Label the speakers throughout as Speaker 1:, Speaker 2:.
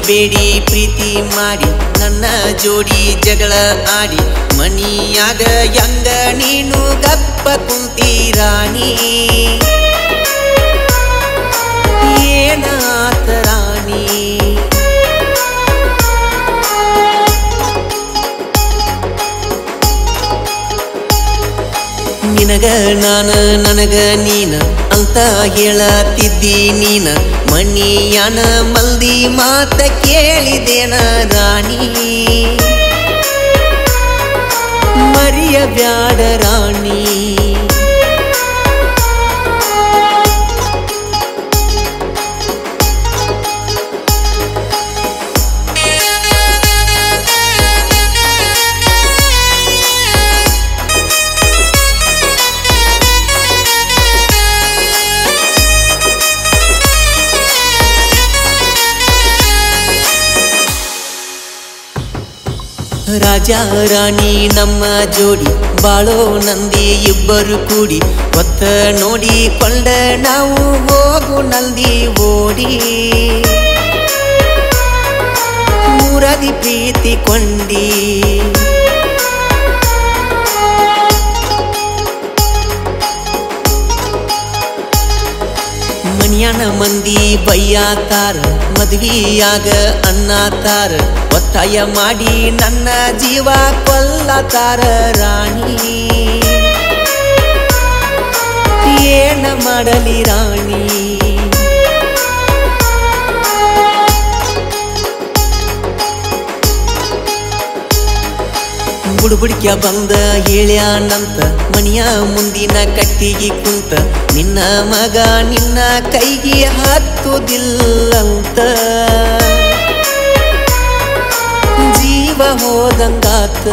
Speaker 1: ಬೇಡಿ ಪ್ರೀತಿ ಮಾಡಿ ನನ್ನ ಜೋಡಿ ಜಗಳ ಆಡಿ ಮನಿಯಾಗ ಯಂಗ ನೀನು ಗಪ್ಪ ಕುಂತಿ ರಾಣಿ ಏನಾತ ರಾಣಿ ನಿನಗ ನಾನ ನನಗ ನೀನ ಅಂತ ಹೇಳತಿದ್ದಿ ನೀನ ಮನಿಯಾನ ಮಲ್ದಿ ಮಾತ ಕೇಳಿದೇನ ರಾಣಿ ಮರಿಯ ಬ್ಯಾಡ ರಾಣಿ ರಾಜ ರಾಣಿ ನಮ್ಮ ಜೋಡಿ ಬಾಳೋ ನಂದಿ ಇಬ್ಬರು ಕೂಡಿ ಒತ್ತ ನೋಡಿ ಕೊಂಡ ನಾವು ಹೋಗು ನಂದಿ ಓಡಿ ಮೂರದಿ ಪ್ರೀತಿ ಕೊಂಡಿ ಮನಿಯಾನ ಮಂದಿ ಬಯ್ಯಾತಾರ ಮದ್ವಿಯಾಗ ಅನ್ನತಾರ ಒತ್ತಾಯ ಮಾಡಿ ನನ್ನ ಜೀವ ಕೊಲ್ಲತಾರ ರಾಣಿ ಏನ ಮಾಡಲಿ ರಾಣಿ ಬುಡ್ಬುಡ್ಕ್ಯ ಬಂದ ಹೇಳ್ಯಾನಂತ ಮನಿಯ ಮುಂದಿನ ಕಟ್ಟಿಗೆ ಕುಂತ ನಿನ್ನ ಮಗ ನಿನ್ನ ಕೈಗೆ ಹತ್ತುದಿಲ್ಲಂತ ಜೀವ ಹೋದಂಗಾತ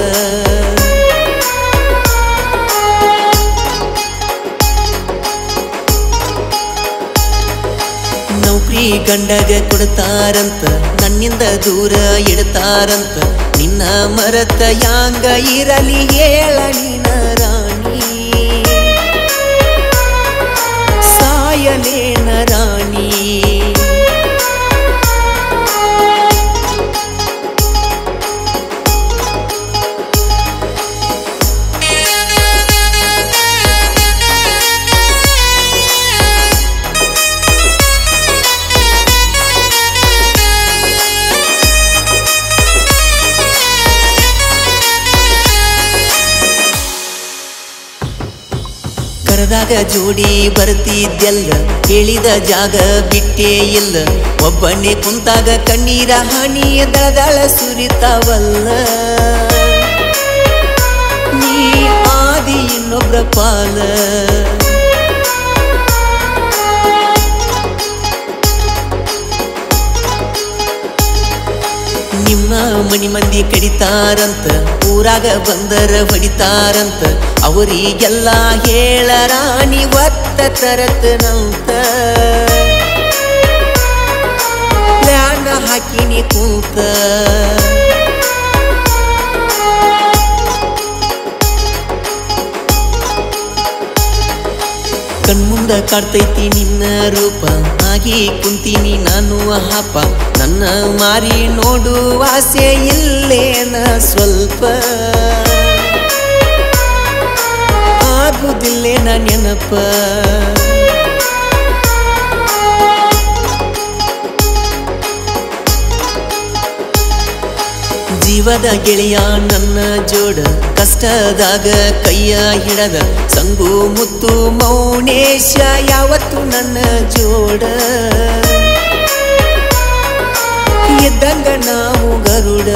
Speaker 1: ನೌಕರಿ ಗಂಡಗ ಕೊಡ್ತಾರಂತ ನನ್ನಿಂದ ದೂರ ಇಡ್ತಾರಂತ ನಿನ್ನ ಮರತ ಯಾಂಗ ಇರಲಿ ಹೇಳ ನೀನ ರಾಣಿ ಸಾಯಲೇನ ರಾಣಿ ಕರದಾಗ ಜೋಡಿ ಬರ್ತಿದ್ದೆಲ್ಲ ಹೇಳಿದ ಜಾಗ ಬಿಟ್ಟೇ ಇಲ್ಲ ಒಬ್ಬನೇ ಕುಂತಾಗ ಕಣ್ಣೀರ ಹನಿಯ ದಳದಳ ಸುರಿತಾವಲ್ಲ ನೀ ಆದಿ ಇನ್ನೊಬ್ರ ಪಾಲ ನಿಮ್ಮ ಮನಿ ಮಂದಿ ಕಡಿತಾರಂತ ಊರಾಗ ಬಂದರ ಹೊಡಿತಾರಂತ ಅವರಿಗೆಲ್ಲ ಹೇಳ ರಾಣಿ ಒತ್ತ ತರತನಂತ ಪ್ಲಾನ ಹಾಕಿನಿ ಕೂತ ಕಣ್ಮುಂದ ಕಾಡ್ತೈತಿ ನಿನ್ನ ರೂಪ ಆಗಿ ಕುಂತೀನಿ ನಾನು ಹಾಪ ನನ್ನ ಮಾರಿ ನೋಡು ಆಸೆ ಇಲ್ಲೇನ ಸ್ವಲ್ಪ ಆಗುದಿಲ್ಲೇನ ನೆನಪ ಜೀವದ ಗೆಳೆಯ ನನ್ನ ಜೋಡ ಕಷ್ಟದಾಗ ಕೈಯ ಹಿಡದ ಸಂಗು ಮುತ್ತು ಮೌನೇಶ ಯಾವತ್ತು ನನ್ನ ಜೋಡ ಇದ್ದಂಗ ನಾವು ಗರುಡ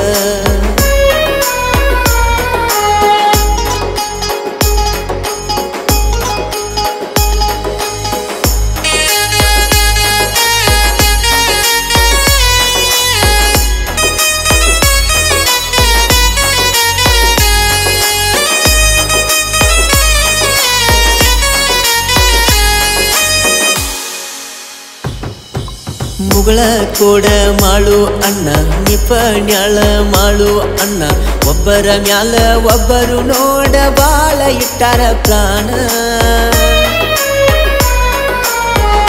Speaker 1: ಮುಗಳ ಕೋಡ ಮಾಳು ಅಣ್ಣ ನಿಪಣ್ಯಾಳ ಮಾಳು ಅಣ್ಣ ಒಬ್ಬರ ಮ್ಯಾಲ ಒಬ್ಬರು ನೋಡ ಬಾಳ ಇಟ್ಟಾರ ಪ್ರಾಣ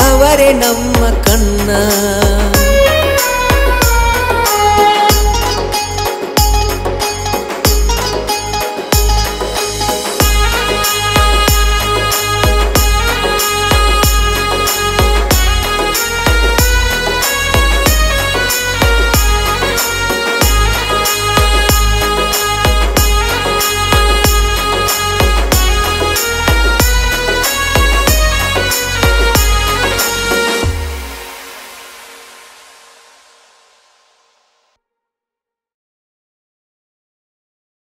Speaker 1: ಅವರೇ ನಮ್ಮ ಕಣ್ಣ